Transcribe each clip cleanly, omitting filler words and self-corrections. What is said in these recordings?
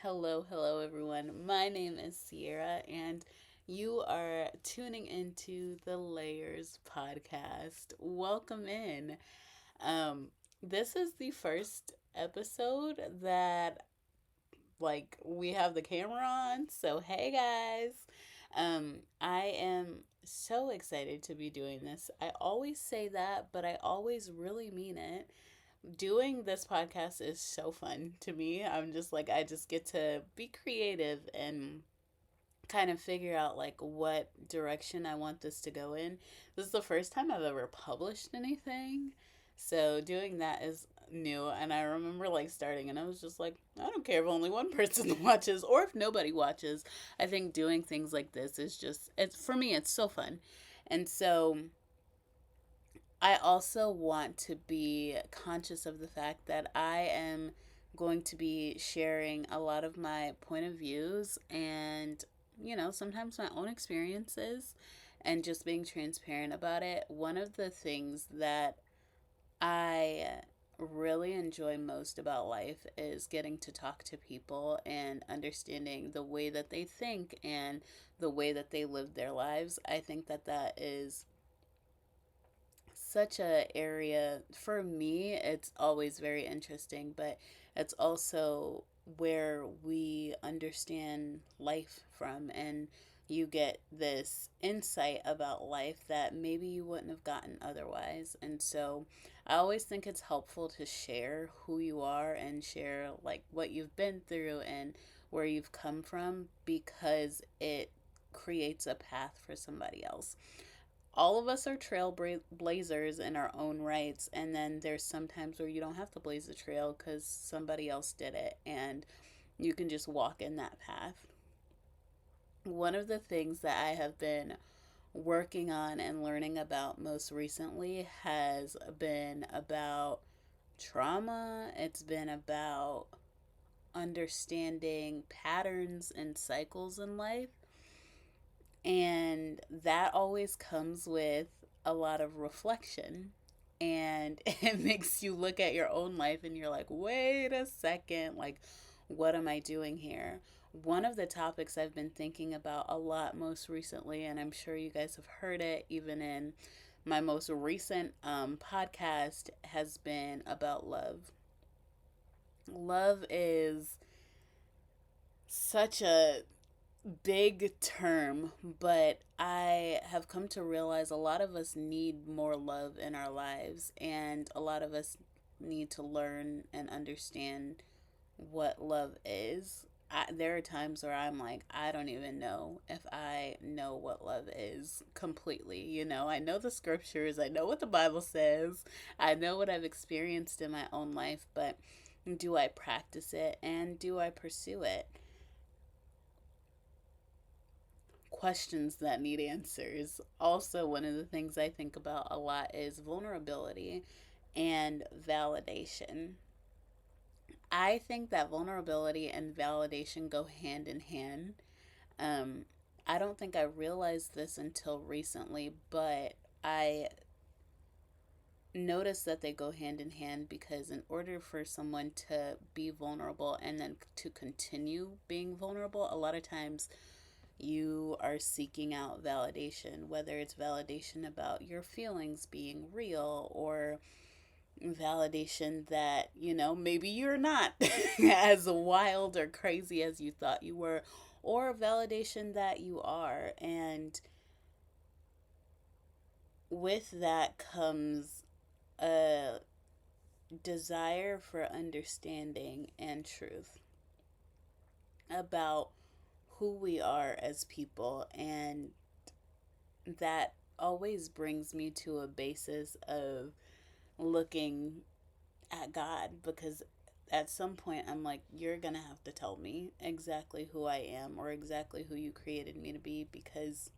Hello, everyone. My name is Sierra, and you are tuning into the Layers podcast. Welcome in. Um, this is the first episode that, we have the camera on. So, hey, guys. I am so excited to be doing this. I always say that, but I always really mean it. Doing this podcast is so fun to me. I just get to be creative and kind of figure out like what direction I want this to go in. This is the first time I've ever published anything. So doing that is new, and I remember like starting and I was just like, I don't care if only one person watches or if nobody watches. I think doing things like this is just it's for me it's so fun. And so I also want to be conscious of the fact that I am going to be sharing a lot of my point of views and, sometimes my own experiences and just being transparent about it. One of the things that I really enjoy most about life is getting to talk to people and understanding the way that they think and the way that they live their lives. I think that that is such a area for me. It's always very interesting, but it's also where we understand life from, and you get this insight about life that maybe you wouldn't have gotten otherwise. And so I always think it's helpful to share who you are and share like what you've been through and where you've come from, because it creates a path for somebody else. All of us are trailblazers in our own rights, and then there's sometimes where you don't have to blaze the trail because somebody else did it and you can just walk in that path. One of the things that I have been working on and learning about most recently has been about trauma. It's been about understanding patterns and cycles in life, and that always comes with a lot of reflection. And it makes you look at your own life and you're like, wait a second, like, what am I doing here? One of the topics I've been thinking about a lot most recently, and I'm sure you guys have heard it even in my most recent podcast, has been about love. Love is such a big term, but I have come to realize a lot of us need more love in our lives, and a lot of us need to learn and understand what love is. There are times where I'm like, I don't even know if I know what love is completely. I know the scriptures, I know what the Bible says, I know what I've experienced in my own life, but do I practice it and do I pursue it? Questions that need answers. Also, one of the things I think about a lot is vulnerability and validation. I think that vulnerability and validation go hand in hand. Um, I don't think I realized this until recently, but I notice that they go hand in hand because in order for someone to be vulnerable and then to continue being vulnerable, a lot of times you are seeking out validation, whether it's validation about your feelings being real or validation that, maybe you're not as wild or crazy as you thought you were, or validation that you are. And with that comes a desire for understanding and truth about who we are as people, and that always brings me to a basis of looking at God, because at some point I'm like, you're gonna have to tell me exactly who I am or exactly who you created me to be, because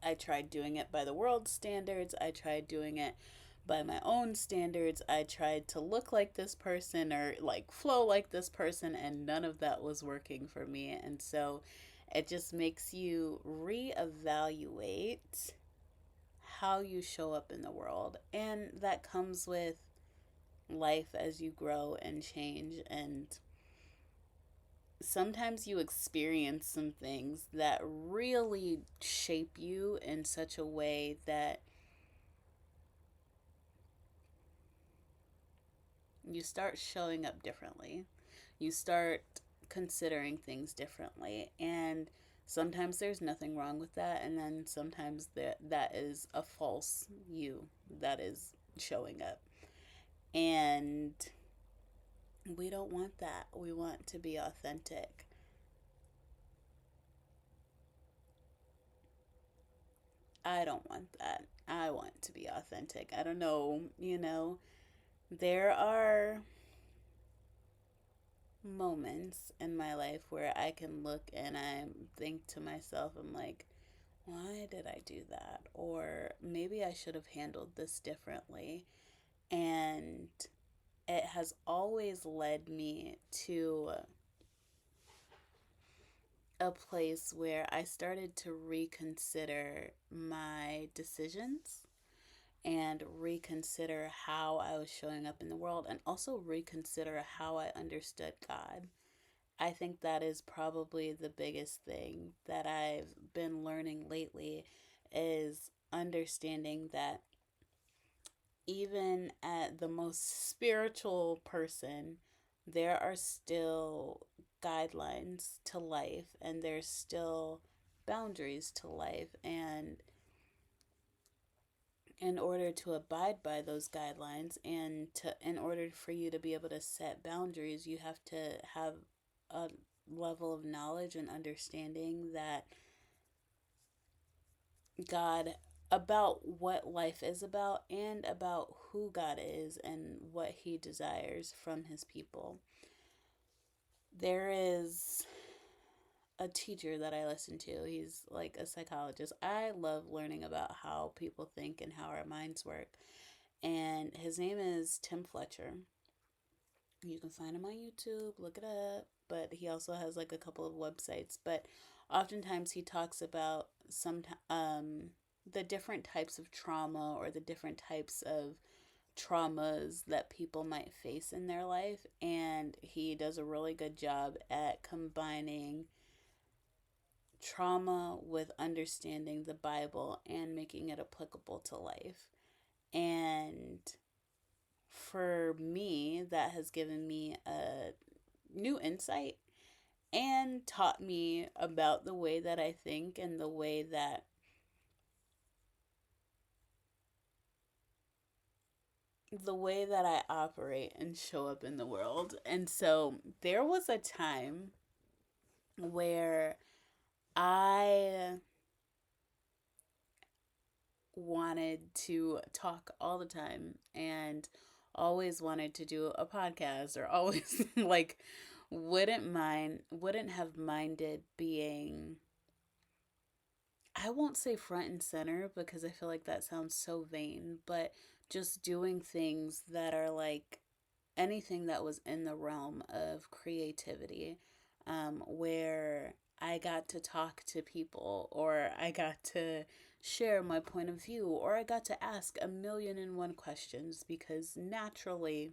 I tried doing it by the world's standards, I tried doing it by my own standards, I tried to look like this person or like flow like this person, and none of that was working for me. And so it just makes you reevaluate how you show up in the world. And that comes with life as you grow and change. And sometimes you experience some things that really shape you in such a way that you start showing up differently. You start considering things differently. And sometimes there's nothing wrong with that. And then sometimes that is a false you that is showing up. And we don't want that. We want to be authentic. I don't want that. I want to be authentic. I don't know, there are moments in my life where I can look and I think to myself, I'm like, why did I do that? Or maybe I should have handled this differently. And it has always led me to a place where I started to reconsider my decisions and reconsider how I was showing up in the world and also reconsider how I understood God. I think that is probably the biggest thing that I've been learning lately is understanding that even at the most spiritual person, there are still guidelines to life and there's still boundaries to life. And in order to abide by those guidelines and to in order for you to be able to set boundaries, you have to have a level of knowledge and understanding that God about what life is about and about who God is and what he desires from his people. There is a teacher that I listen to. He's like a psychologist. I love learning about how people think and how our minds work. And his name is Tim Fletcher. You can find him on YouTube, look it up. But he also has like a couple of websites. But oftentimes he talks about the different types of trauma or the different types of traumas that people might face in their life. And he does a really good job at combining trauma with understanding the Bible and making it applicable to life. And for me, that has given me a new insight and taught me about the way that I think and the way that I operate and show up in the world. And so there was a time where I wanted to talk all the time and always wanted to do a podcast or always like wouldn't have minded being, I won't say front and center because I feel like that sounds so vain, but just doing things that are like anything that was in the realm of creativity, where I got to talk to people or I got to share my point of view or I got to ask a million and one questions because naturally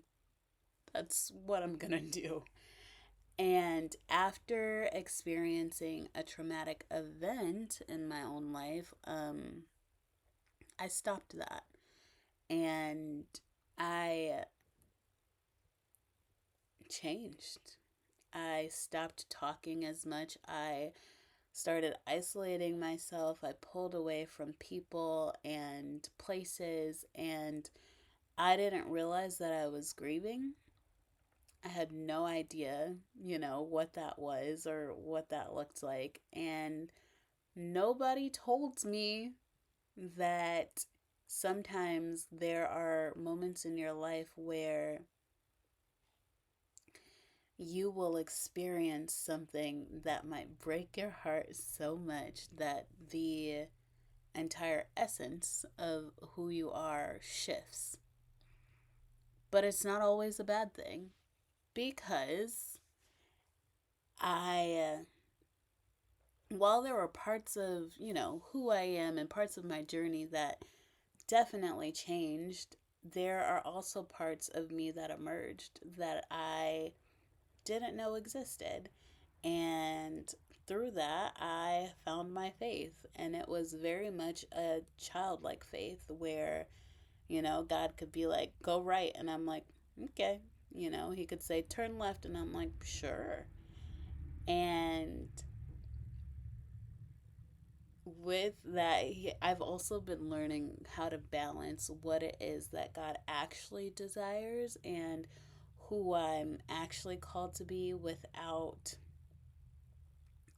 that's what I'm gonna do. And after experiencing a traumatic event in my own life, I stopped that. And I changed. I stopped talking as much. I started isolating myself. I pulled away from people and places, and I didn't realize that I was grieving. I had no idea, what that was or what that looked like. And nobody told me that sometimes there are moments in your life where you will experience something that might break your heart so much that the entire essence of who you are shifts. But it's not always a bad thing because while there were parts of, who I am and parts of my journey that definitely changed, there are also parts of me that emerged that I didn't know existed. And through that, I found my faith. And it was very much a childlike faith where, God could be like, go right. And I'm like, okay. He could say, turn left. And I'm like, sure. And with that, I've also been learning how to balance what it is that God actually desires and who I'm actually called to be without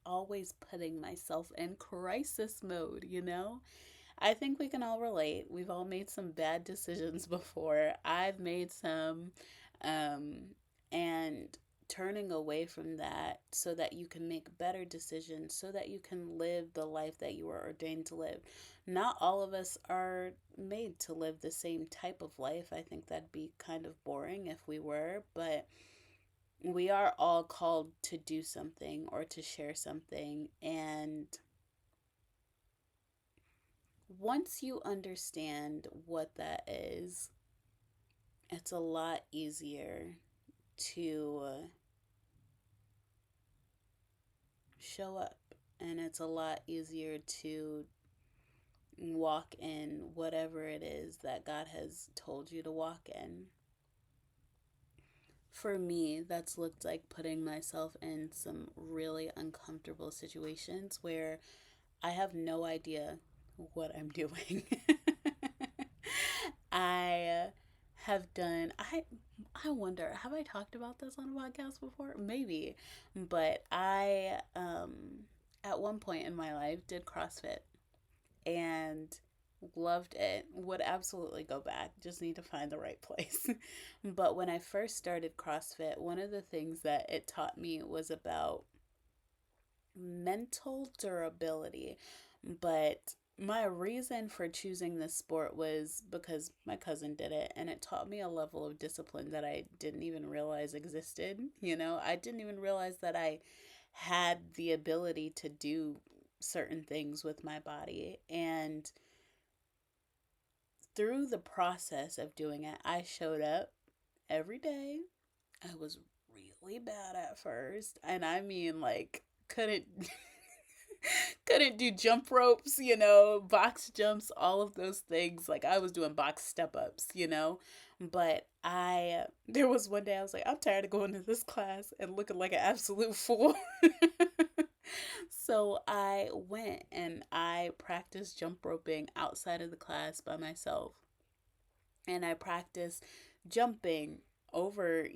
always putting myself in crisis mode. I think we can all relate. We've all made some bad decisions before. I've made some. Um, and turning away from that so that you can make better decisions, so that you can live the life that you were ordained to live. Not all of us are made to live the same type of life. I think that'd be kind of boring if we were, but we are all called to do something or to share something. And once you understand what that is, it's a lot easier to show up, and it's a lot easier to walk in whatever it is that God has told you to walk in. For me, that's looked like putting myself in some really uncomfortable situations where I have no idea what I'm doing. I have done I wonder, have I talked about this on a podcast before? Maybe. But I at one point in my life did CrossFit and loved it. Would absolutely go back. Just need to find the right place. But when I first started CrossFit, one of the things that it taught me was about mental durability. But my reason for choosing this sport was because my cousin did it, and it taught me a level of discipline that I didn't even realize existed. I didn't even realize that I had the ability to do certain things with my body. And through the process of doing it, I showed up every day. I was really bad at first, and I mean, like, couldn't couldn't do jump ropes, box jumps, all of those things. Like, I was doing box step ups. But there was one day I was like, I'm tired of going to this class and looking like an absolute fool. So I went and I practiced jump roping outside of the class by myself. And I practiced jumping over,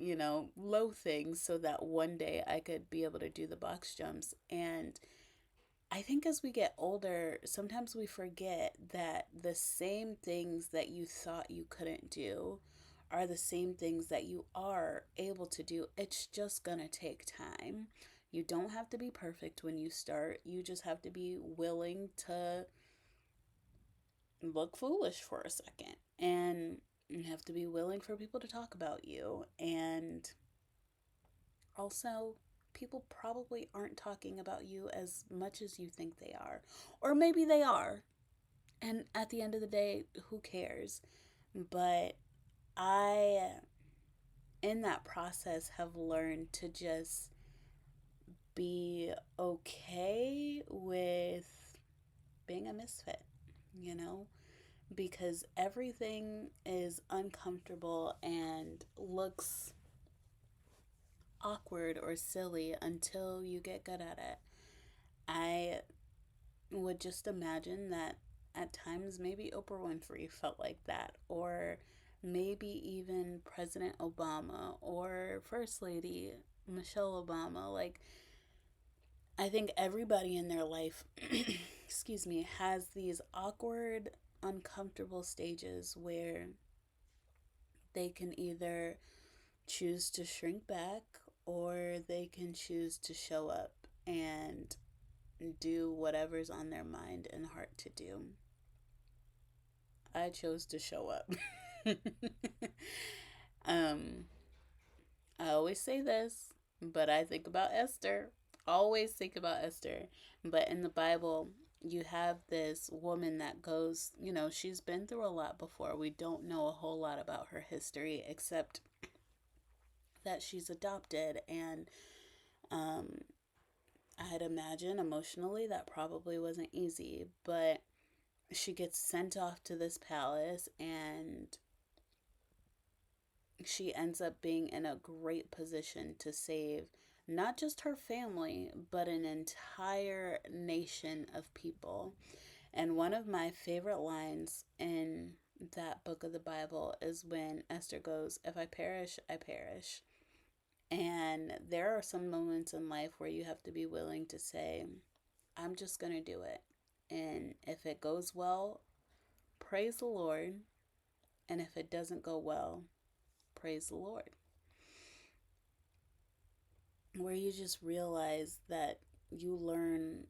low things so that one day I could be able to do the box jumps. And I think as we get older, sometimes we forget that the same things that you thought you couldn't do are the same things that you are able to do. It's just going to take time. You don't have to be perfect when you start. You just have to be willing to look foolish for a second. And you have to be willing for people to talk about you. And also, people probably aren't talking about you as much as you think they are. Or maybe they are. And at the end of the day, who cares? But I, in that process, have learned to just be okay with being a misfit, you know? Because everything is uncomfortable and looks awkward or silly until you get good at it. I would just imagine that at times maybe Oprah Winfrey felt like that, or maybe even President Obama or First Lady Michelle Obama. Like, I think everybody in their life, excuse me, has these awkward, uncomfortable stages where they can either choose to shrink back or they can choose to show up and do whatever's on their mind and heart to do. I chose to show up. um, I always say this, but I think about Esther. Always think about Esther. But in the Bible, you have this woman that goes, she's been through a lot before. We don't know a whole lot about her history except that she's adopted, and um, I'd imagine emotionally that probably wasn't easy, but she gets sent off to this palace and she ends up being in a great position to save not just her family, but an entire nation of people. And one of my favorite lines in that book of the Bible is when Esther goes, "If I perish, I perish." And there are some moments in life where you have to be willing to say, I'm just going to do it. And if it goes well, praise the Lord. And if it doesn't go well, praise the Lord. Where you just realize that you learn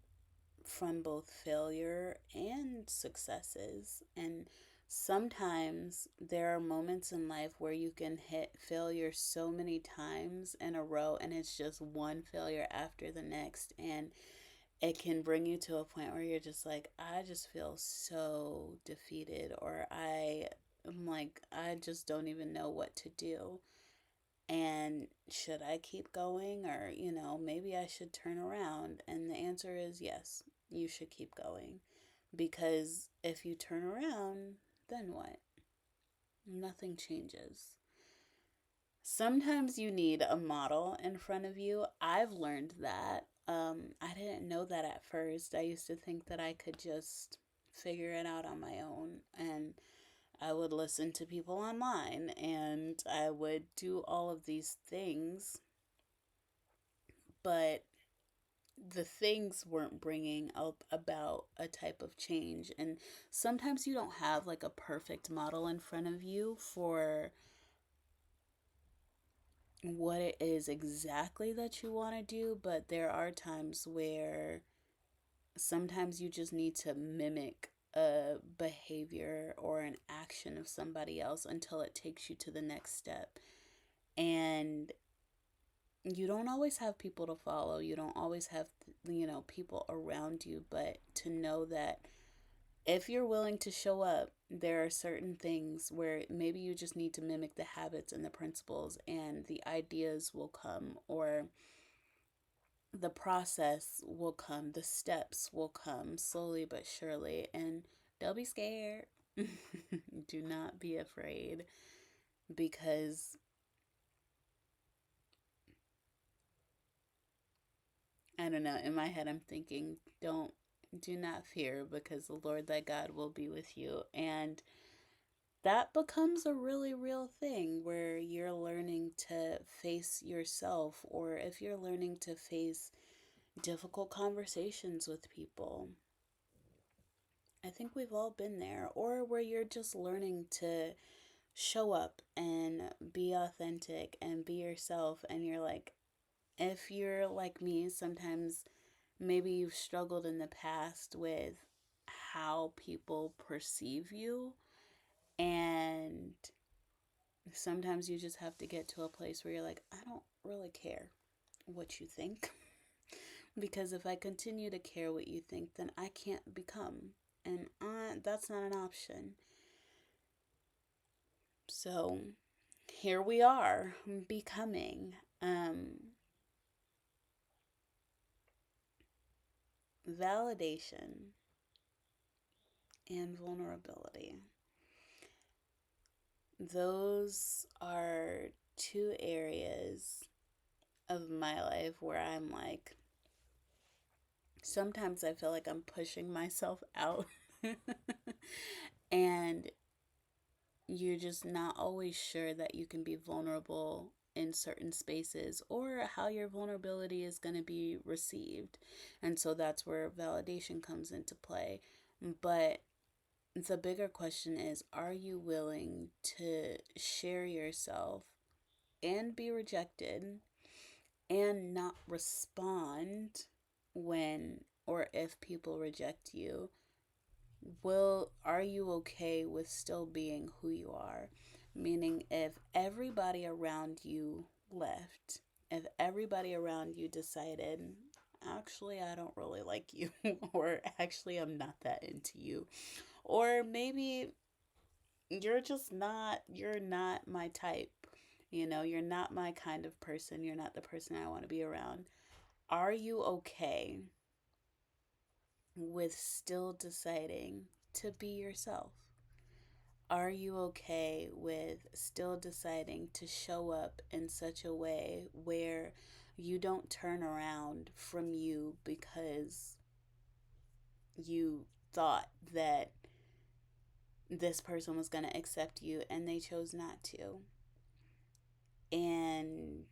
from both failure and successes. And sometimes there are moments in life where you can hit failure so many times in a row, and it's just one failure after the next. And it can bring you to a point where you're just like, I just feel so defeated, or am like, I just don't even know what to do. And should I keep going, or, maybe I should turn around? And the answer is yes, you should keep going. Because if you turn around, then what? Nothing changes. Sometimes you need a model in front of you. I've learned that. I didn't know that at first. I used to think that I could just figure it out on my own. And I would listen to people online and I would do all of these things. But the things weren't bringing up about a type of change. And sometimes you don't have like a perfect model in front of you for what it is exactly that you want to do, but there are times where sometimes you just need to mimic a behavior or an action of somebody else until it takes you to the next step. And you don't always have people to follow. You don't always have, people around you, but to know that if you're willing to show up, there are certain things where maybe you just need to mimic the habits and the principles, and the ideas will come, or the process will come, the steps will come slowly but surely, and don't be scared. Do not be afraid, because I don't know, in my head I'm thinking, do not fear, because the Lord thy God will be with you. And that becomes a really real thing where you're learning to face yourself, or if you're learning to face difficult conversations with people. I think we've all been there, or where you're just learning to show up and be authentic and be yourself. And you're like, if you're like me, sometimes maybe you've struggled in the past with how people perceive you, and sometimes you just have to get to a place where you're like, I don't really care what you think. Because if I continue to care what you think, then I can't become. And that's not an option. So here we are, becoming. Validation and vulnerability. Those are two areas of my life where I'm like, sometimes I feel like I'm pushing myself out. And you're just not always sure that you can be vulnerable in certain spaces, or how your vulnerability is going to be received. And so that's where validation comes into play. But the bigger question is, are you willing to share yourself and be rejected and not respond when or if people reject you? Are you okay with still being who you are? Meaning, if everybody around you left, if everybody around you decided, actually, I don't really like you, or actually, I'm not that into you, or maybe you're not my type, you're not my kind of person, you're not the person I want to be around. Are you okay with still deciding to be yourself? Are you okay with still deciding to show up in such a way where you don't turn around from you because you thought that this person was going to accept you and they chose not to? And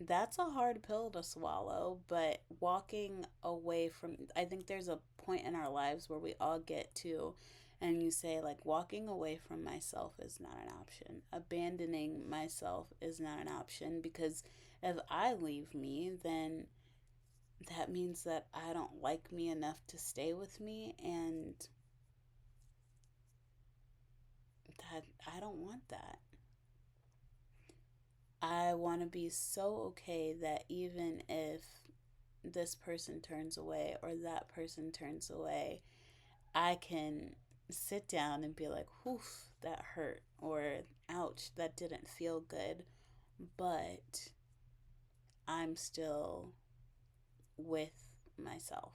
that's a hard pill to swallow, but walking away from, I think there's a point in our lives where we all get to, and you say, like, walking away from myself is not an option. Abandoning myself is not an option, because if I leave me, then that means that I don't like me enough to stay with me, and that I don't want that. I want to be so okay that even if this person turns away or that person turns away, I can sit down and be like, whew, that hurt, or ouch, that didn't feel good, but I'm still with myself.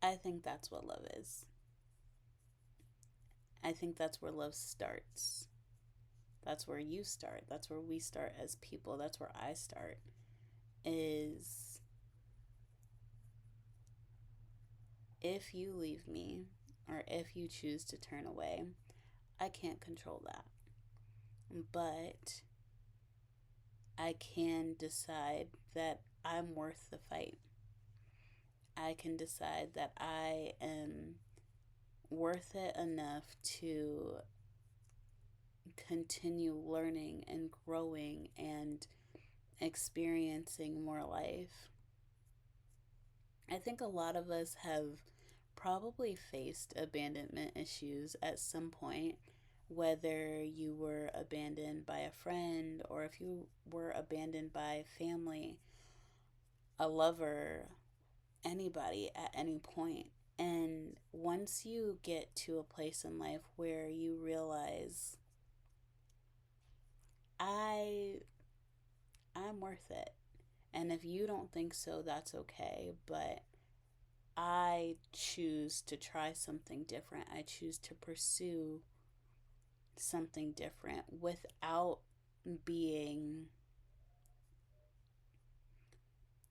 I think that's what love is. I think that's where love starts. That's where you start. That's where we start as people. That's where I start. Is if you leave me or if you choose to turn away, I can't control that. But I can decide that I'm worth the fight. I can decide that I am worth it enough to continue learning and growing and experiencing more life. I think a lot of us have probably faced abandonment issues at some point, whether you were abandoned by a friend or if you were abandoned by family, a lover, anybody at any point. And once you get to a place in life where you realize I I'm worth it. And if you don't think so, that's okay, but I choose to try something different. I choose to pursue something different without being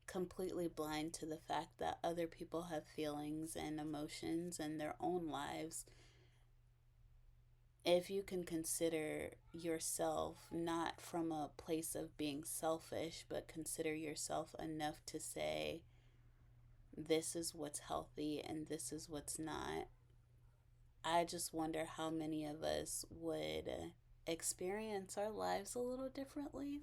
completely blind to the fact that other people have feelings and emotions and their own lives. If you can consider yourself not from a place of being selfish, but consider yourself enough to say, this is what's healthy and this is what's not, I just wonder how many of us would experience our lives a little differently,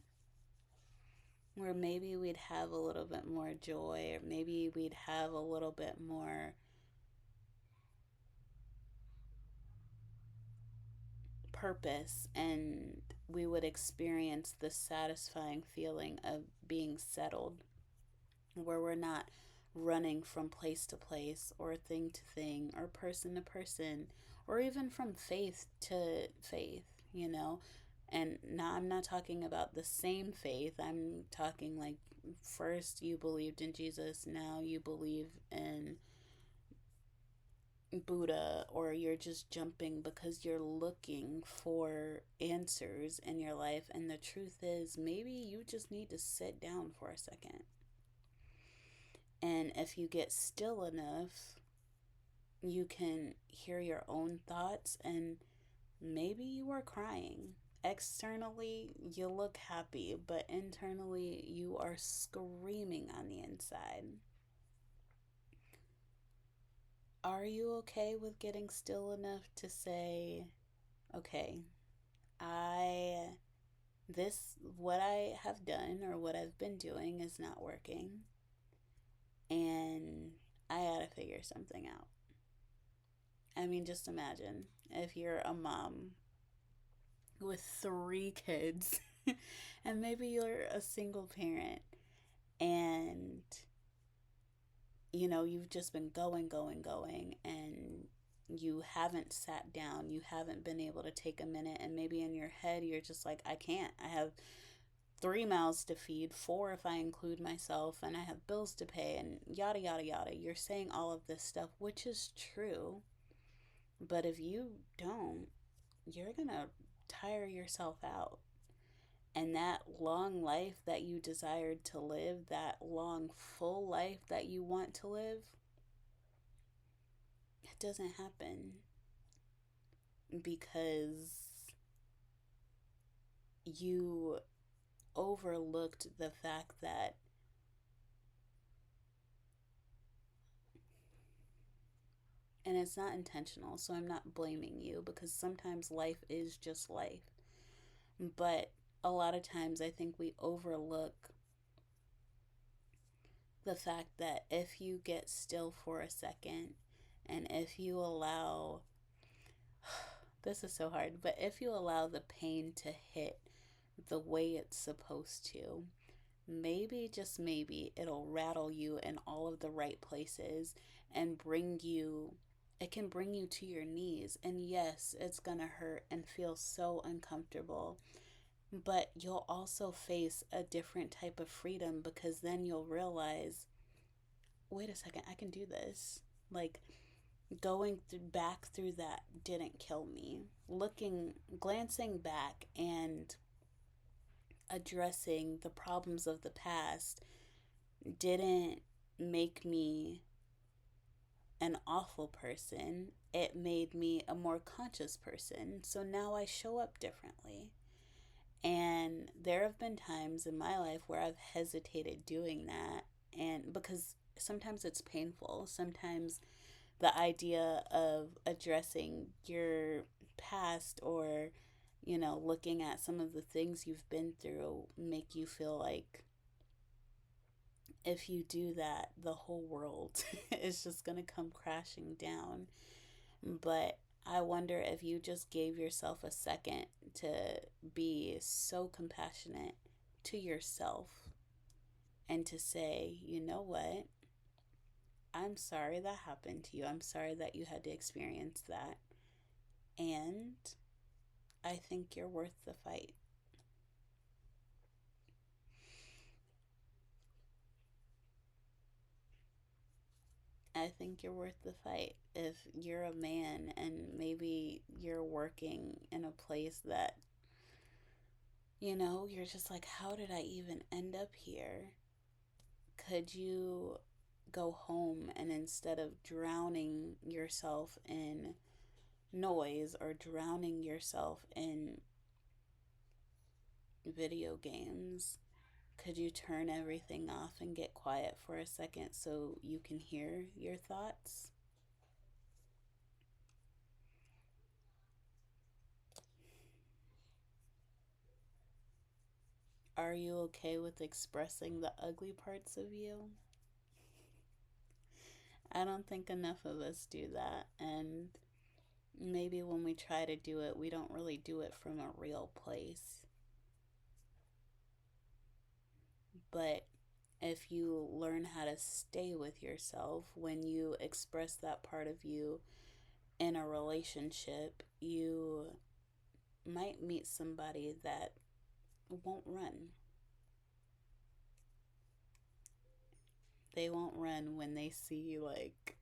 where maybe we'd have a little bit more joy, or maybe we'd have a little bit more purpose, and we would experience the satisfying feeling of being settled, where we're not running from place to place or thing to thing or person to person or even from faith to faith, you know? And now I'm not talking about the same faith. I'm talking like first you believed in Jesus, now you believe in Buddha, or you're just jumping because you're looking for answers in your life. And the truth is, maybe you just need to sit down for a second. And if you get still enough, you can hear your own thoughts, and maybe you are crying. Externally, you look happy, but internally, you are screaming on the inside. Are you okay with getting still enough to say, okay, I, what I have done or what I've been doing is not working, and I gotta figure something out? I mean, just imagine if you're a mom with three kids and maybe you're a single parent And, you've just been going, going, going, and you haven't sat down. You haven't been able to take a minute. And maybe in your head, you're just like, I can't. I have 3 mouths to feed, four if I include myself, and I have bills to pay, and yada, yada, yada. You're saying all of this stuff, which is true. But if you don't, you're going to tire yourself out. And that long life that you desired to live, that long, full life that you want to live, it doesn't happen because you overlooked the fact that and it's not intentional, so I'm not blaming you because sometimes life is just life. But a lot of times I think we overlook the fact that if you get still for a second and if you allow this is so hard, but if you allow the pain to hit the way it's supposed to, maybe, just maybe, it'll rattle you in all of the right places and it can bring you to your knees. And yes, it's gonna hurt and feel so uncomfortable, but you'll also face a different type of freedom because then you'll realize, wait a second, I can do this. Like, back through that didn't kill me. Glancing back and addressing the problems of the past didn't make me an awful person. It made me a more conscious person. So now I show up differently. And there have been times in my life where I've hesitated doing that. And because sometimes it's painful, sometimes the idea of addressing your past or, looking at some of the things you've been through make you feel like if you do that, the whole world is just going to come crashing down. But I wonder if you just gave yourself a second to be so compassionate to yourself and to say, you know what? I'm sorry that happened to you. I'm sorry that you had to experience that. And I think you're worth the fight. I think you're worth the fight. If you're a man and maybe you're working in a place that, you're just like, how did I even end up here? Could you go home and instead of drowning yourself in noise or drowning yourself in video games, could you turn everything off and get quiet for a second so you can hear your thoughts? Are you okay with expressing the ugly parts of you? I don't think enough of us do that. And maybe when we try to do it, we don't really do it from a real place. But if you learn how to stay with yourself when you express that part of you in a relationship, you might meet somebody that won't run. They won't run when they see like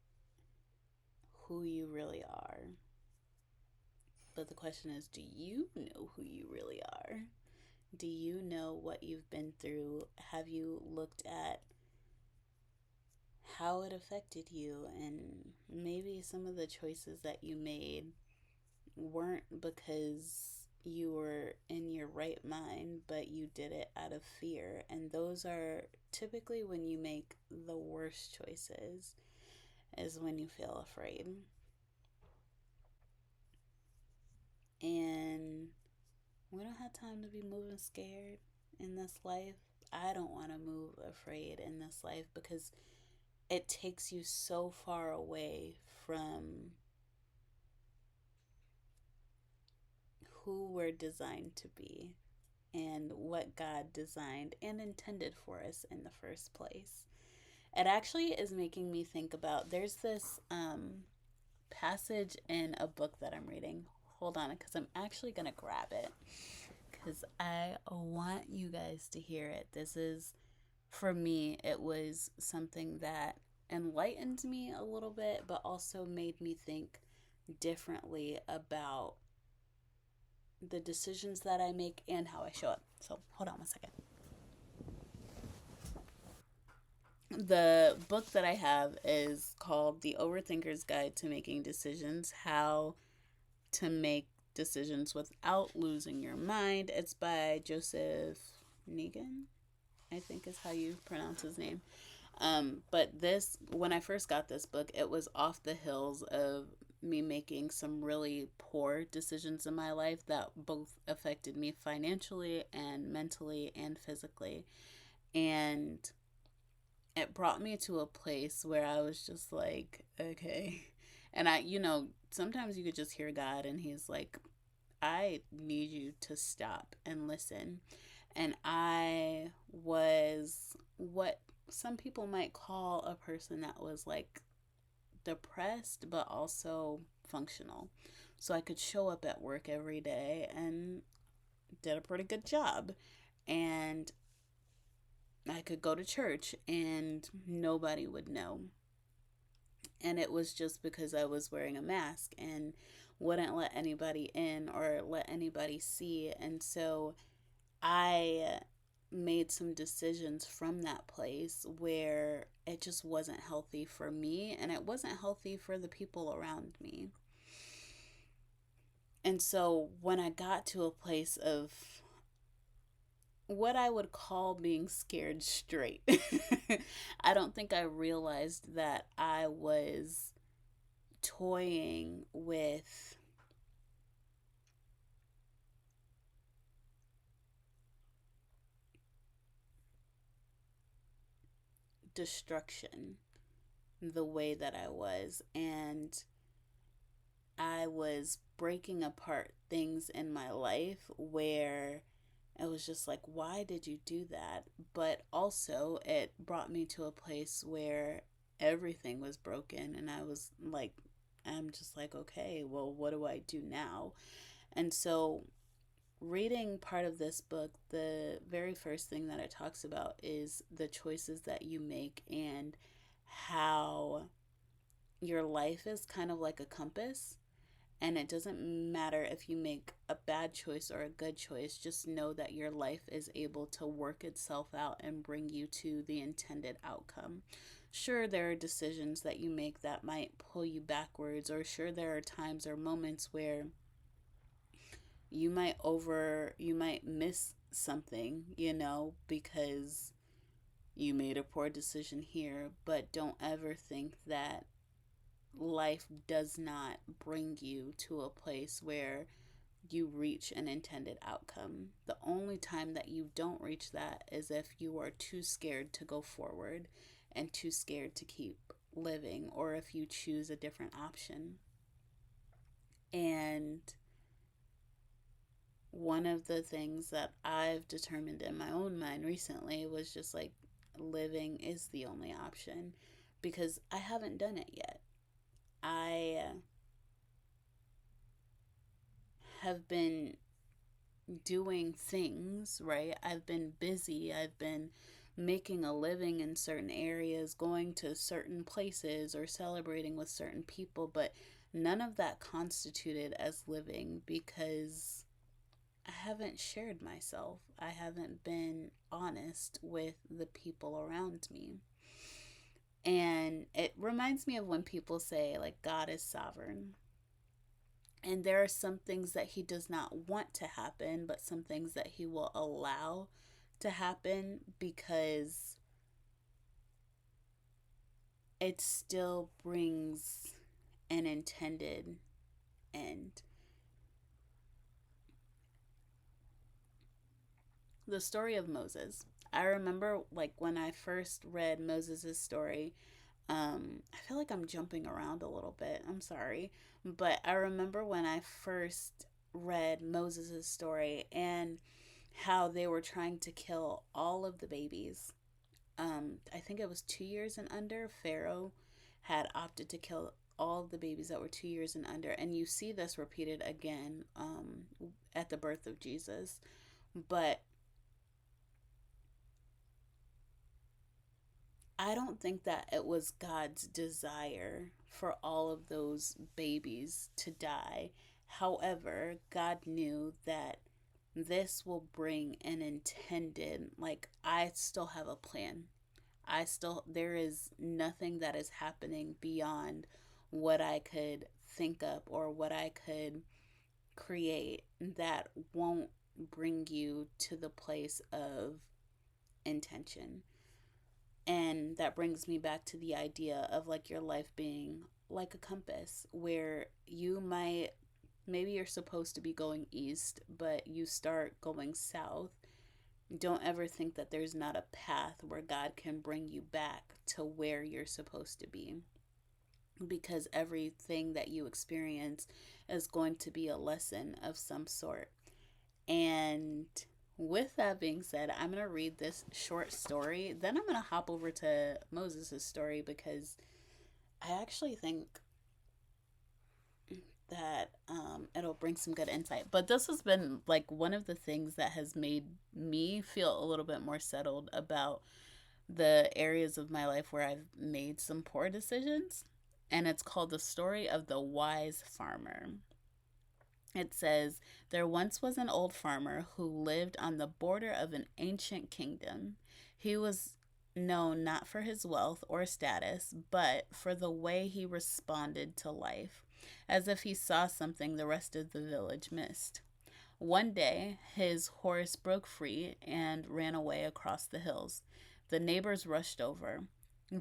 who you really are. But the question is, do you know who you really are? Do you know what you've been through? Have you looked at how it affected you? And maybe some of the choices that you made weren't because you were in your right mind, but you did it out of fear. And those are typically when you make the worst choices, is when you feel afraid. And we don't have time to be moving scared in this life. I don't want to move afraid in this life because it takes you so far away from who we're designed to be. and what God designed and intended for us in the first place. It actually is making me think about there's this passage in a book that I'm reading. Hold on, because I'm actually going to grab it because I want you guys to hear it. This is, for me, it was something that enlightened me a little bit, but also made me think differently about the decisions that I make and how I show up. So hold on one second. The book that I have is called The Overthinker's Guide to Making Decisions: How to Make Decisions Without Losing Your Mind. It's by Joseph Negan, I think is how you pronounce his name. But this, when I first got this book, it was off the hills of me making some really poor decisions in my life that both affected me financially and mentally and physically. And it brought me to a place where I was just like, okay. And sometimes you could just hear God and he's like, I need you to stop and listen. And I was what some people might call a person that was like depressed, but also functional. So I could show up at work every day and did a pretty good job. And I could go to church and nobody would know. And it was just because I was wearing a mask and wouldn't let anybody in or let anybody see. And so I made some decisions from that place where it just wasn't healthy for me and it wasn't healthy for the people around me. And so when I got to a place of what I would call being scared straight, I don't think I realized that I was toying with destruction the way that I was. And I was breaking apart things in my life where it was just like, why did you do that? But also, it brought me to a place where everything was broken, and I'm just like, okay, well, what do I do now? And so, reading part of this book, the very first thing that it talks about is the choices that you make and how your life is kind of like a compass, and it doesn't matter if you make a bad choice or a good choice, just know that your life is able to work itself out and bring you to the intended outcome. Sure, there are decisions that you make that might pull you backwards, or sure, there are times or moments where you might miss something, because you made a poor decision here, but don't ever think that life does not bring you to a place where you reach an intended outcome. The only time that you don't reach that is if you are too scared to go forward and too scared to keep living, or if you choose a different option. And one of the things that I've determined in my own mind recently was just like, living is the only option, because I haven't done it yet. I have been doing things, right? I've been busy. I've been making a living in certain areas, going to certain places, or celebrating with certain people, but none of that constituted as living because I haven't shared myself. I haven't been honest with the people around me. And it reminds me of when people say, like, God is sovereign. And there are some things that he does not want to happen, but some things that he will allow to happen because it still brings an intended end. The story of Moses. I remember, like, when I first read Moses' story, I feel like I'm jumping around a little bit. I'm sorry. But I remember when I first read Moses' story, and how they were trying to kill all of the babies. I think it was 2 years and under. Pharaoh had opted to kill all of the babies that were 2 years and under. And you see this repeated again at the birth of Jesus. But I don't think that it was God's desire for all of those babies to die. However, God knew that this will bring an intended, like, I still have a plan. There is nothing that is happening beyond what I could think up or what I could create that won't bring you to the place of intention. And that brings me back to the idea of like your life being like a compass where you might, maybe you're supposed to be going east, but you start going south. Don't ever think that there's not a path where God can bring you back to where you're supposed to be. Because everything that you experience is going to be a lesson of some sort. And with that being said, I'm going to read this short story. Then I'm going to hop over to Moses' story because I actually think that it'll bring some good insight. But this has been like one of the things that has made me feel a little bit more settled about the areas of my life where I've made some poor decisions. And it's called The Story of the Wise Farmer. It says, there once was an old farmer who lived on the border of an ancient kingdom. He was known not for his wealth or status, but for the way he responded to life, as if he saw something the rest of the village missed. One day, his horse broke free and ran away across the hills. The neighbors rushed over.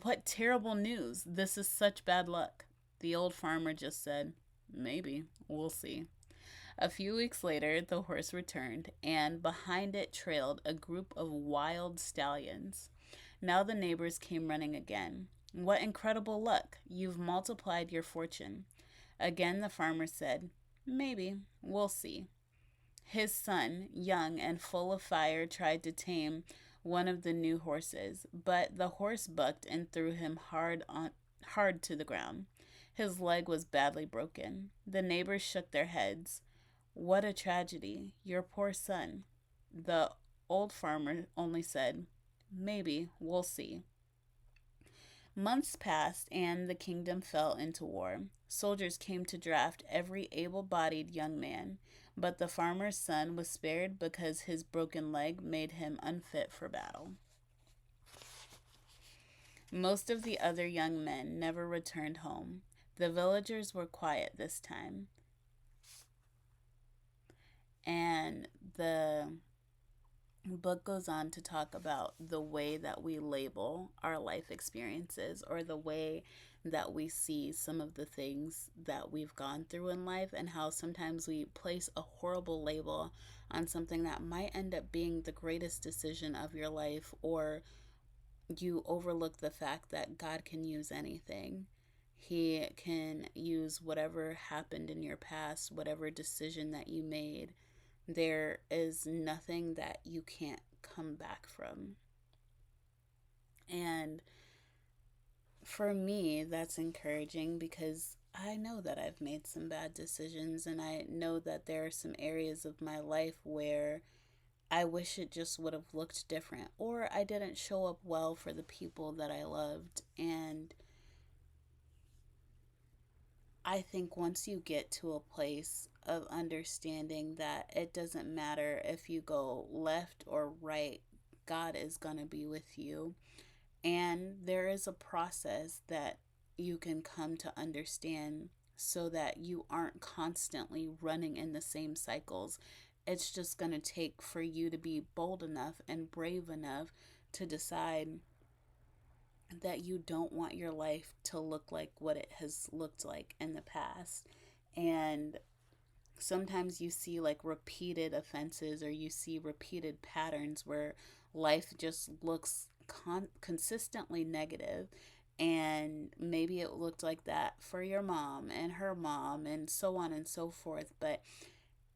What terrible news! This is such bad luck. The old farmer just said, maybe, we'll see. A few weeks later, the horse returned, and behind it trailed a group of wild stallions. Now the neighbors came running again. What incredible luck! You've multiplied your fortune. Again the farmer said, maybe, we'll see. His son, young and full of fire, tried to tame one of the new horses, but the horse bucked and threw him hard to the ground. His leg was badly broken. The neighbors shook their heads. What a tragedy, your poor son. The old farmer only said, maybe, we'll see. Months passed, and the kingdom fell into war. Soldiers came to draft every able bodied young man, but the farmer's son was spared because his broken leg made him unfit for battle. Most of the other young men never returned home. The villagers were quiet this time, and the book goes on to talk about the way that we label our life experiences or the way that we see some of the things that we've gone through in life, and how sometimes we place a horrible label on something that might end up being the greatest decision of your life, or you overlook the fact that God can use anything. He can use whatever happened in your past, whatever decision that you made. There is nothing that you can't come back from. And for me, that's encouraging because I know that I've made some bad decisions, and I know that there are some areas of my life where I wish it just would have looked different, or I didn't show up well for the people that I loved. And I think once you get to a place of understanding that it doesn't matter if you go left or right, God is going to be with you. And there is a process that you can come to understand so that you aren't constantly running in the same cycles. It's just going to take for you to be bold enough and brave enough to decide that you don't want your life to look like what it has looked like in the past. And sometimes you see like repeated offenses, or you see repeated patterns where life just looks consistently negative. And maybe it looked like that for your mom and her mom and so on and so forth. But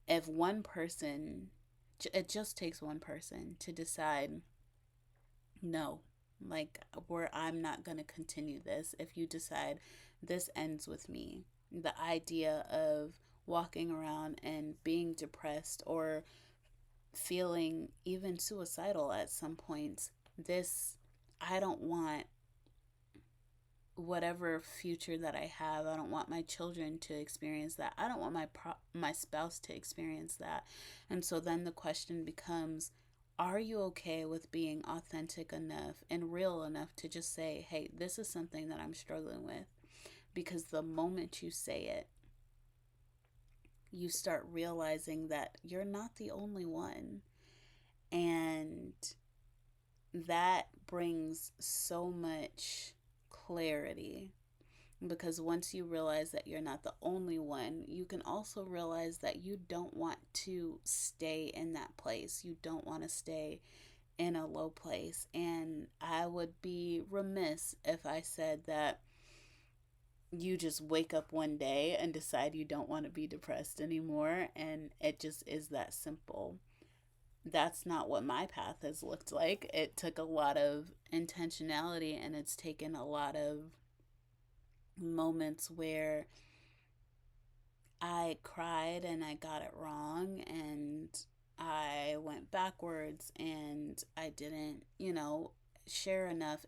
if one person it just takes one person to decide, no, like, where I'm not going to continue this. If you decide this ends with me, the idea of walking around and being depressed or feeling even suicidal at some points, this, I don't want whatever future that I have. I don't want my children to experience that. I don't want my spouse to experience that. And so then the question becomes, are you okay with being authentic enough and real enough to just say, "Hey, this is something that I'm struggling with." Because the moment you say it, you start realizing that you're not the only one. And that brings so much clarity, because once you realize that you're not the only one, you can also realize that you don't want to stay in that place. You don't want to stay in a low place. And I would be remiss if I said that you just wake up one day and decide you don't want to be depressed anymore, and it just is that simple. That's not what my path has looked like. It took a lot of intentionality, and it's taken a lot of moments where I cried and I got it wrong, and I went backwards, and I didn't, share enough.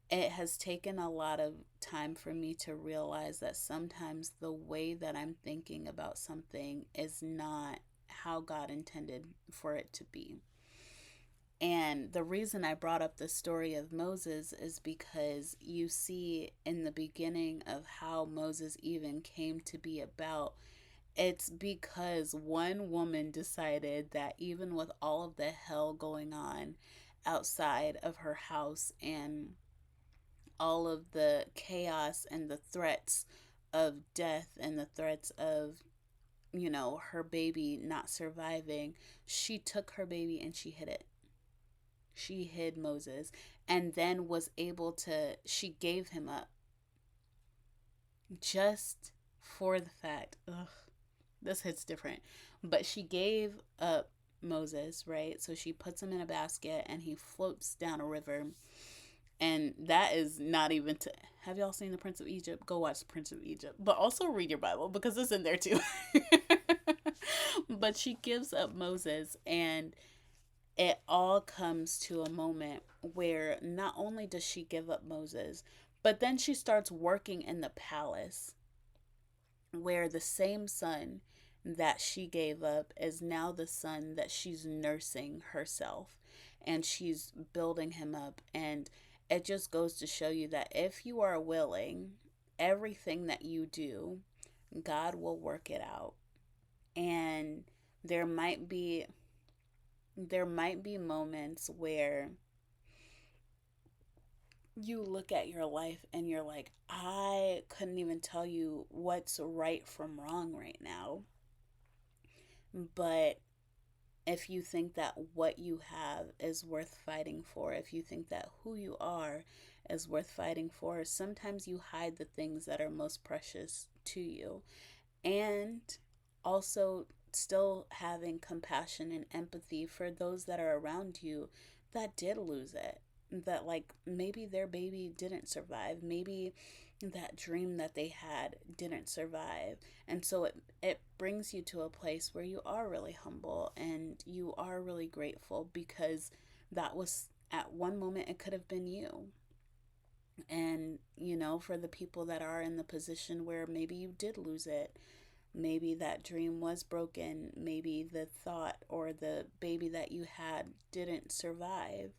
It has taken a lot of time for me to realize that sometimes the way that I'm thinking about something is not how God intended for it to be. And the reason I brought up the story of Moses is because you see in the beginning of how Moses even came to be about, it's because one woman decided that even with all of the hell going on outside of her house and all of the chaos and the threats of death and the threats of, her baby not surviving, she took her baby and she hid it. She hid Moses, and then was able to, she gave him up just for the fact, ugh, this hits different, but she gave up Moses, right? So she puts him in a basket and he floats down a river. And that is not even to, have y'all seen The Prince of Egypt? Go watch The Prince of Egypt, but also read your Bible because it's in there too. But she gives up Moses, and it all comes to a moment where not only does she give up Moses, but then she starts working in the palace, where the same son that she gave up is now the son that she's nursing herself, and she's building him up. And it just goes to show you that if you are willing, everything that you do, God will work it out. And there might be moments where you look at your life and you're like, I couldn't even tell you what's right from wrong right now. But if you think that what you have is worth fighting for, if you think that who you are is worth fighting for, sometimes you hide the things that are most precious to you. And also still having compassion and empathy for those that are around you that did lose it. That, like, maybe their baby didn't survive. Maybe that dream that they had didn't survive. And so it brings you to a place where you are really humble and you are really grateful, because that was, at one moment, it could have been you. And, for the people that are in the position where maybe you did lose it, maybe that dream was broken, maybe the thought or the baby that you had didn't survive,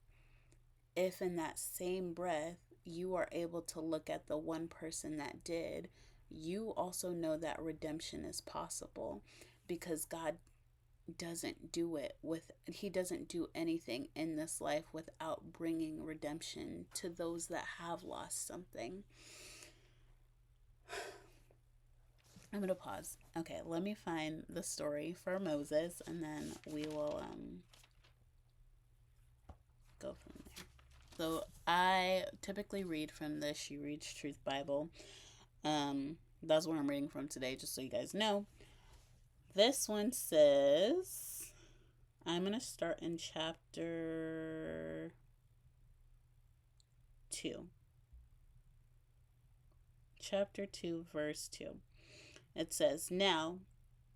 if in that same breath you are able to look at the one person that did, you also know that redemption is possible, because God he doesn't do anything in this life without bringing redemption to those that have lost something. I'm going to pause. Okay, let me find the story for Moses, and then we will go from there. So I typically read from the She Reads Truth Bible. That's where I'm reading from today, just so you guys know. This one says, I'm going to start in chapter 2. Chapter 2, verse 2. It says, "Now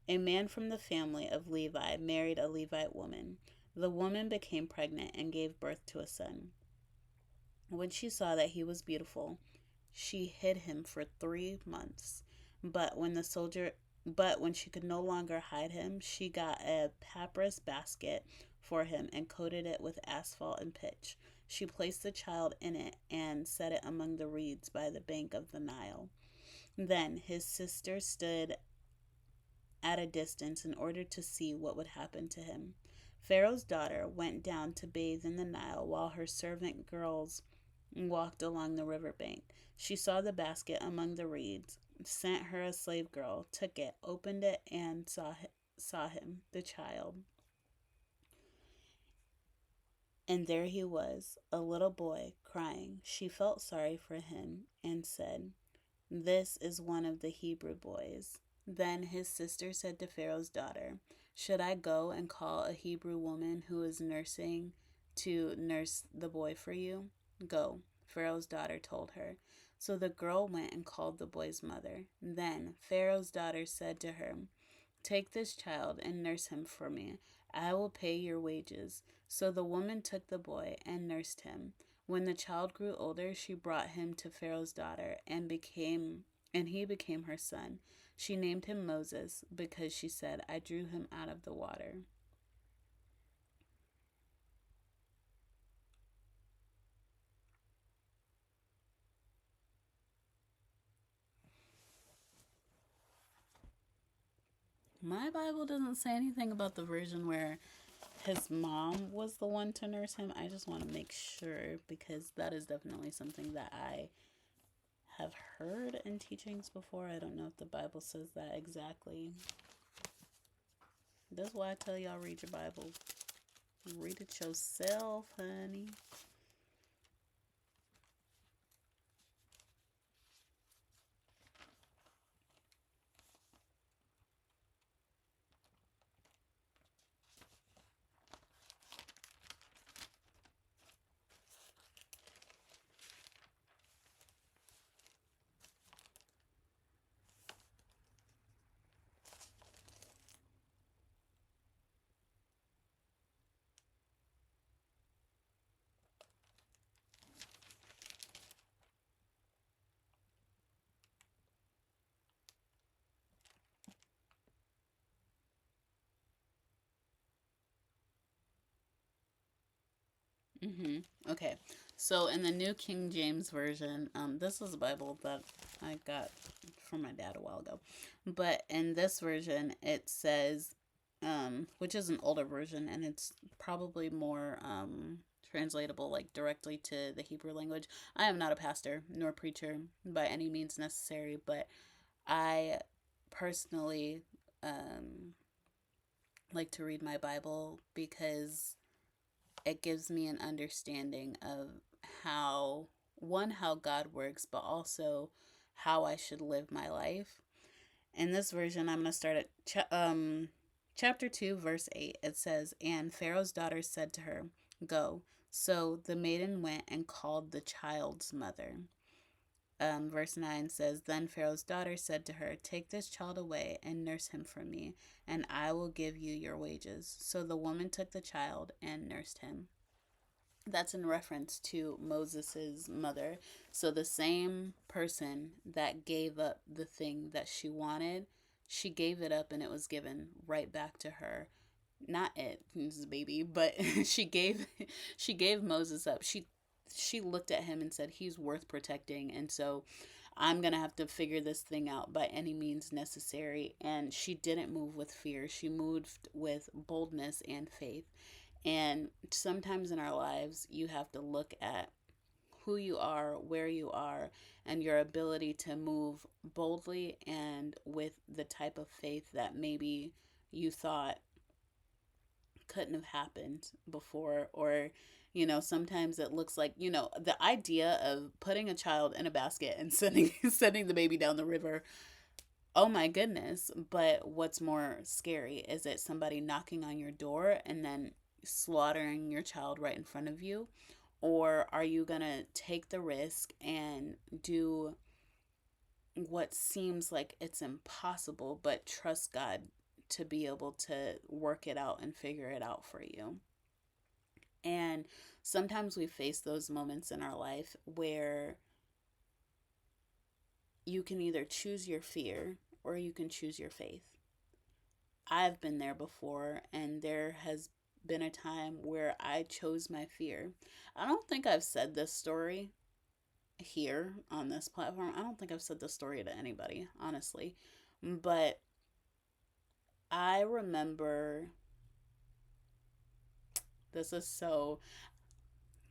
a man from the family of Levi married a Levite woman. The woman became pregnant and gave birth to a son. When she saw that he was beautiful, she hid him for 3 months. But when the soldier but when she could no longer hide him, she got a papyrus basket for him and coated it with asphalt and pitch. She placed the child in it and set it among the reeds by the bank of the Nile. Then his sister stood at a distance in order to see what would happen to him. Pharaoh's daughter went down to bathe in the Nile while her servant girls walked along the river bank. She saw the basket among the reeds, sent her a slave girl, took it, opened it, and saw him, the child. And there he was, a little boy, crying. She felt sorry for him and said, 'This is one of the Hebrew boys.' Then his sister said to Pharaoh's daughter, 'Should I go and call a Hebrew woman who is nursing to nurse the boy for you?' 'Go,' Pharaoh's daughter told her. So the girl went and called the boy's mother. Then Pharaoh's daughter said to her, 'Take this child and nurse him for me. I will pay your wages.' So the woman took the boy and nursed him. When the child grew older, she brought him to Pharaoh's daughter and he became her son. She named him Moses because she said, 'I drew him out of the water.'" My Bible doesn't say anything about the version where his mom was the one to nurse him. I just want to make sure because that is definitely something that I have heard in teachings before. I don't know if the Bible says that exactly. That's why I tell y'all read your Bible. Read it yourself, honey. Okay, so in the New King James Version, this is a Bible that I got from my dad a while ago, but in this version it says, which is an older version, and it's probably more translatable like directly to the Hebrew language. I am not a pastor nor preacher by any means necessary, but I personally like to read my Bible because it gives me an understanding of how how God works, but also how I should live my life. In this version, I'm going to start at chapter 2, verse 8. It says, "And Pharaoh's daughter said to her, 'Go.' So the maiden went and called the child's mother." Verse 9 says, "Then Pharaoh's daughter said to her, 'Take this child away and nurse him for me, and I will give you your wages.' So the woman took the child and nursed him." That's in reference to Moses's mother. So the same person that gave up the thing that she wanted, she gave it up and it was given right back to her. Not it, this is a baby, but she gave Moses up. She looked at him and said he's worth protecting, and so I'm going to have to figure this thing out by any means necessary. And she didn't move with fear. She moved with boldness and faith. And sometimes in our lives, you have to look at who you are, where you are, and your ability to move boldly and with the type of faith that maybe you thought couldn't have happened before. Or sometimes it looks like, the idea of putting a child in a basket and sending the baby down the river. Oh my goodness. But what's more scary is it somebody knocking on your door and then slaughtering your child right in front of you? Or are you going to take the risk and do what seems like it's impossible, but trust God to be able to work it out and figure it out for you? And sometimes we face those moments in our life where you can either choose your fear or you can choose your faith. I've been there before, and there has been a time where I chose my fear. I don't think I've said this story here on this platform. I don't think I've said this story to anybody, honestly. But I remember, this is so,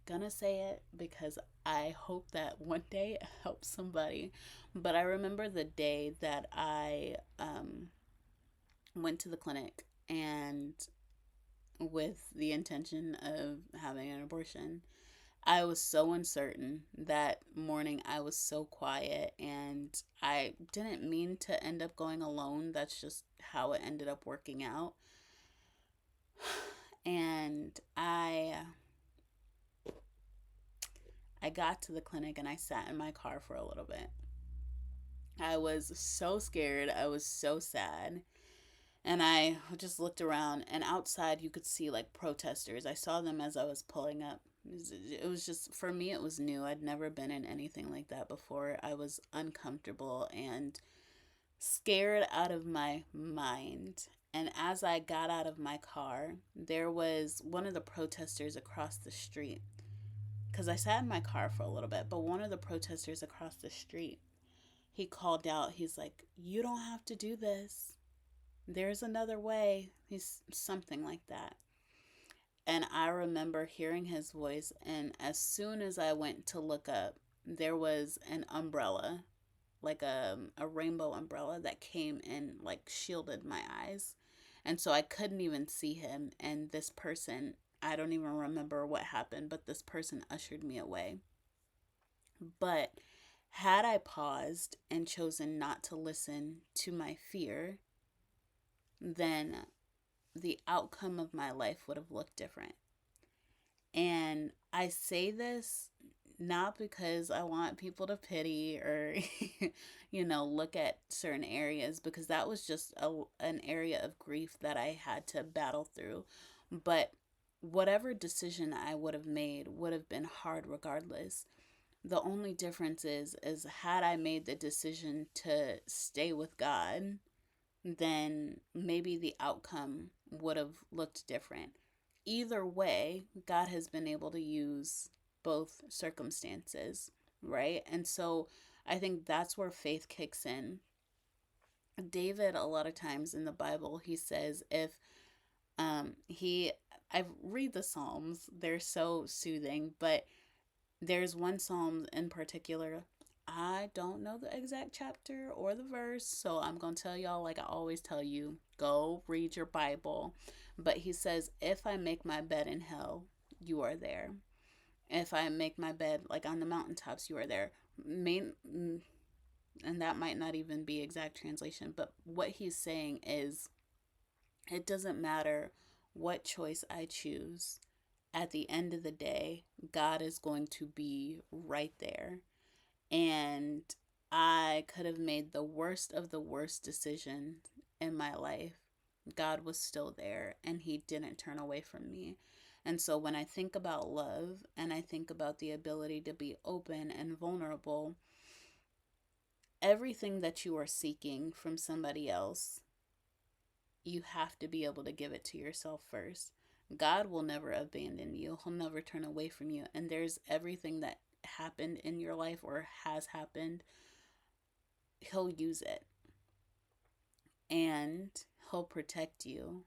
gonna say it because I hope that one day it helps somebody. But I remember the day that I went to the clinic and with the intention of having an abortion. I was so uncertain that morning. I was so quiet, and I didn't mean to end up going alone. That's just how it ended up working out. And I got to the clinic and I sat in my car for a little bit. I was so scared. I was so sad. And I just looked around, and outside you could see like protesters. I saw them as I was pulling up. It was just, for me, it was new. I'd never been in anything like that before. I was uncomfortable and scared out of my mind. And as I got out of my car, there was one of the protesters across the street. Because I sat in my car for a little bit, but one of the protesters across the street, he called out, he's like, "You don't have to do this. There's another way." He's something like that. And I remember hearing his voice, and as soon as I went to look up, there was an umbrella, like a rainbow umbrella that came and like shielded my eyes. And so I couldn't even see him. And this person, I don't even remember what happened, but this person ushered me away. But had I paused and chosen not to listen to my fear, then the outcome of my life would have looked different. And I say this not because I want people to pity or, look at certain areas, because that was just an area of grief that I had to battle through. But whatever decision I would have made would have been hard regardless. The only difference is had I made the decision to stay with God, then maybe the outcome would have looked different. Either way, God has been able to use both circumstances, right? And so I think that's where faith kicks in. David, a lot of times in the Bible, he says, if he I read the Psalms, they're so soothing, but there's one psalm in particular. I don't know the exact chapter or the verse, so I'm going to tell y'all, like I always tell you, go read your Bible. But he says, "If I make my bed in hell, you are there. If I make my bed like on the mountaintops, you are there." Main, and that might not even be exact translation, but what he's saying is, it doesn't matter what choice I choose. At the end of the day, God is going to be right there. And I could have made the worst of the worst decision in my life. God was still there, and He didn't turn away from me. And so when I think about love and I think about the ability to be open and vulnerable, everything that you are seeking from somebody else, you have to be able to give it to yourself first. God will never abandon you. He'll never turn away from you. And there's everything that happened in your life or has happened, He'll use it. And He'll protect you.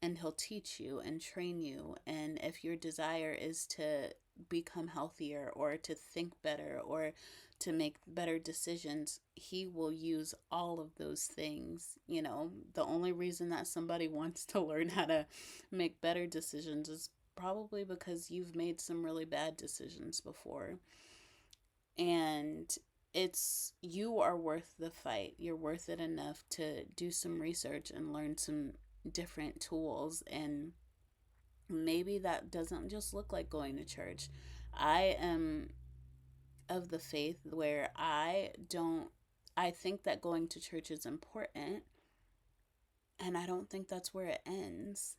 And He'll teach you and train you. And if your desire is to become healthier or to think better or to make better decisions, He will use all of those things. The only reason that somebody wants to learn how to make better decisions is probably because you've made some really bad decisions before. And you are worth the fight. You're worth it enough to do some research and learn some different tools. And maybe that doesn't just look like going to church. I am of the faith where I think that going to church is important, and I don't think that's where it ends.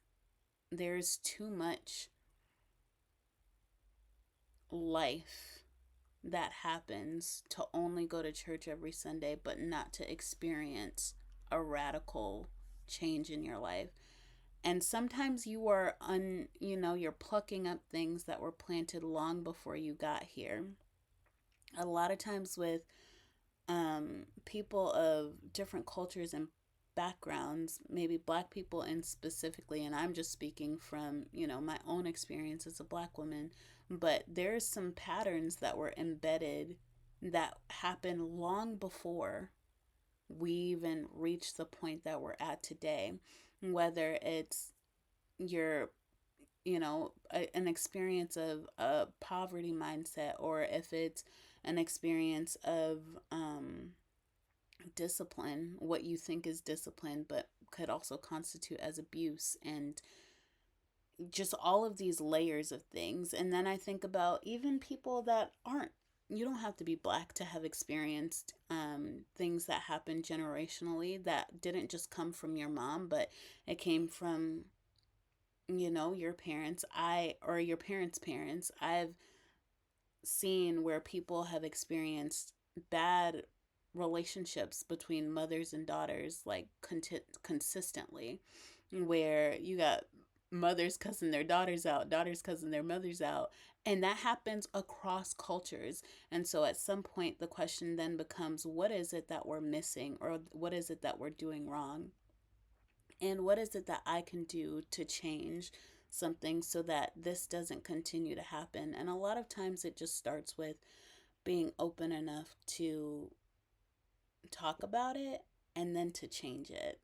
There's too much life that happens to only go to church every Sunday but not to experience a radical change in your life. And sometimes you're plucking up things that were planted long before you got here. A lot of times with people of different cultures and backgrounds, maybe black people and specifically, and I'm just speaking from, my own experience as a black woman, but there's some patterns that were embedded that happened long before we even reached the point that we're at today. Whether it's your an experience of a poverty mindset, or if it's an experience of discipline, what you think is discipline but could also constitute as abuse, and just all of these layers of things. And then I think about even people that aren't, you don't have to be black to have experienced things that happened generationally that didn't just come from your mom, but it came from your parents, or your parents' parents. I've seen where people have experienced bad relationships between mothers and daughters, like consistently, where you got mothers cussing their daughters out, daughters cussing their mothers out, and that happens across cultures. And so at some point the question then becomes, what is it that we're missing, or what is it that we're doing wrong? And what is it that I can do to change something so that this doesn't continue to happen? And a lot of times it just starts with being open enough to talk about it and then to change it.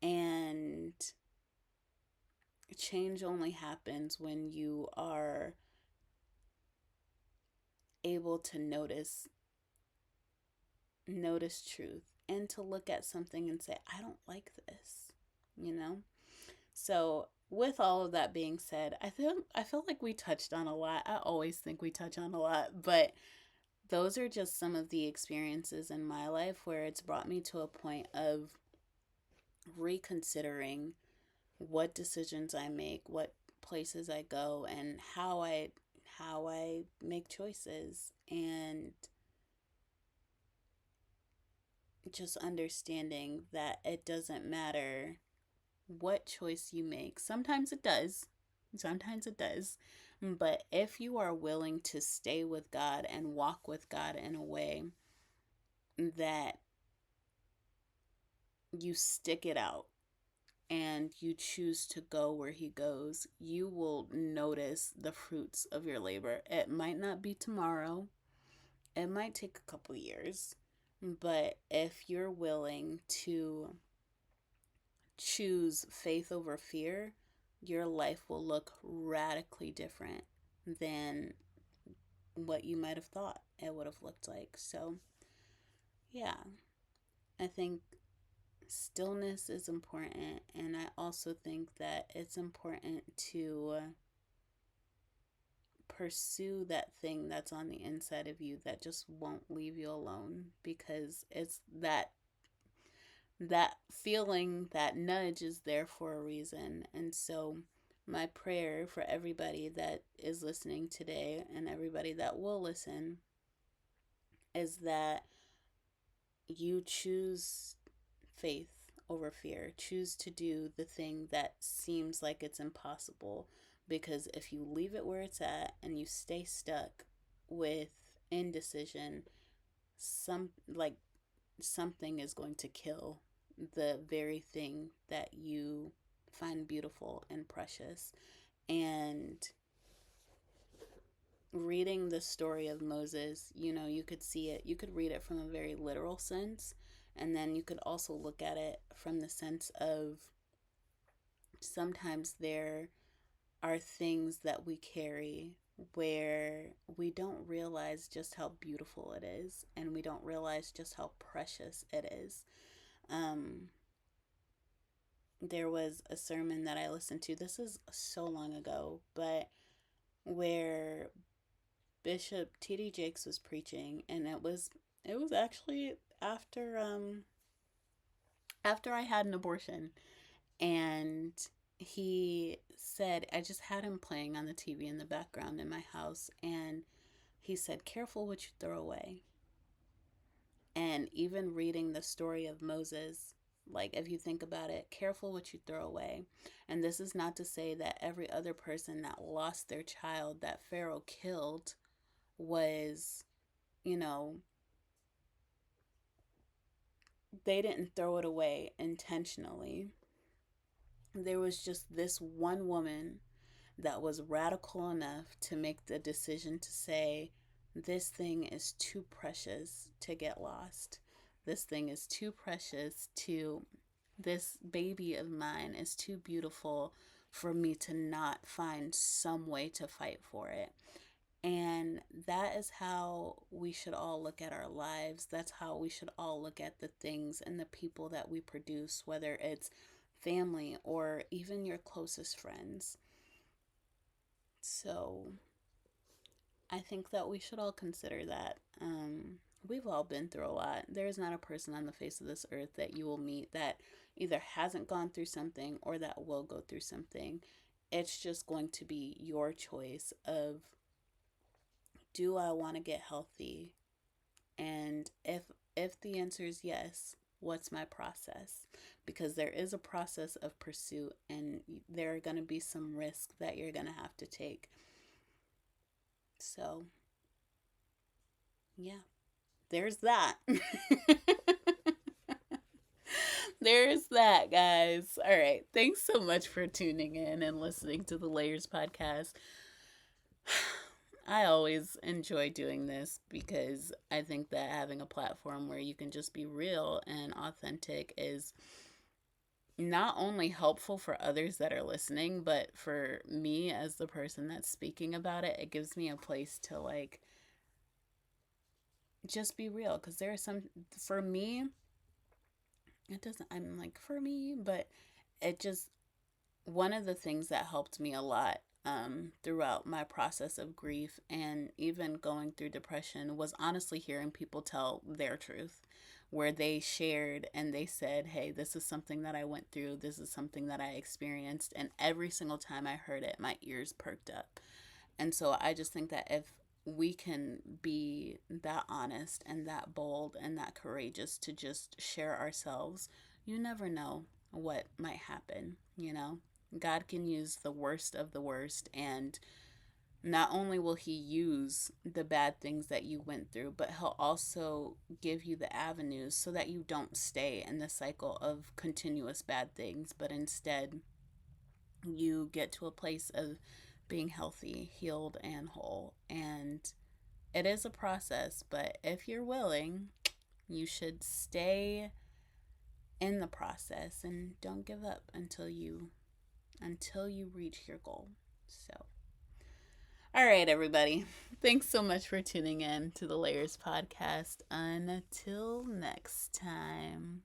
And change only happens when you are able to notice truth, and to look at something and say, I don't like this, you know? So, with all of that being said, I feel like we touched on a lot. I always think we touch on a lot, but those are just some of the experiences in my life where it's brought me to a point of reconsidering what decisions I make, what places I go, and how I make choices, and just understanding that it doesn't matter what choice you make. Sometimes it does. Sometimes it does. But if you are willing to stay with God and walk with God in a way that you stick it out and you choose to go where He goes, you will notice the fruits of your labor. It might not be tomorrow, it might take a couple years, but if you're willing to choose faith over fear, your life will look radically different than what you might have thought it would have looked like. So, yeah, I think stillness is important, and I also think that it's important to pursue that thing that's on the inside of you that just won't leave you alone, because it's that feeling, that nudge is there for a reason. And so my prayer for everybody that is listening today, and everybody that will listen, is that you choose faith over fear. Choose to do the thing that seems like it's impossible, because if you leave it where it's at and you stay stuck with indecision, something is going to kill the very thing that you find beautiful and precious. And reading the story of Moses, you could see it, you could read it from a very literal sense, and then you could also look at it from the sense of sometimes there are things that we carry where we don't realize just how beautiful it is, and we don't realize just how precious it is. Um, there was a sermon that I listened to, this is so long ago, but where Bishop T.D. Jakes was preaching, and it was actually after I had an abortion, and he said, I just had him playing on the TV in the background in my house, and he said, "Careful what you throw away." And even reading the story of Moses, like if you think about it, careful what you throw away. And this is not to say that every other person that lost their child that Pharaoh killed was, you know, they didn't throw it away intentionally. There was just this one woman that was radical enough to make the decision to say, this thing is too precious to get lost. This thing is too precious to, this baby of mine is too beautiful for me to not find some way to fight for it. And that is how we should all look at our lives. That's how we should all look at the things and the people that we produce, whether it's family or even your closest friends. So I think that we should all consider that. We've all been through a lot. There is not a person on the face of this earth that you will meet that either hasn't gone through something or that will go through something. It's just going to be your choice of, do I want to get healthy? And if the answer is yes, what's my process? Because there is a process of pursuit, and there are going to be some risks that you're going to have to take. So, yeah, there's that. There's that, guys. All right. Thanks so much for tuning in and listening to the Layers podcast. I always enjoy doing this because I think that having a platform where you can just be real and authentic is not only helpful for others that are listening, but for me as the person that's speaking about it, it gives me a place to like just be real. Because there are some, for me, it doesn't, I'm like, for me, but it just, one of the things that helped me a lot throughout my process of grief and even going through depression was honestly hearing people tell their truth, where they shared and they said, hey, this is something that I went through, this is something that I experienced. And every single time I heard it, my ears perked up. And so I just think that if we can be that honest and that bold and that courageous to just share ourselves, you never know what might happen, you know? God can use the worst of the worst, and not only will He use the bad things that you went through, but He'll also give you the avenues so that you don't stay in the cycle of continuous bad things, but instead you get to a place of being healthy, healed, and whole. And it is a process, but if you're willing, you should stay in the process and don't give up until you reach your goal. So, all right, everybody. Thanks so much for tuning in to the Layers podcast. Until next time.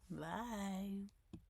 Bye.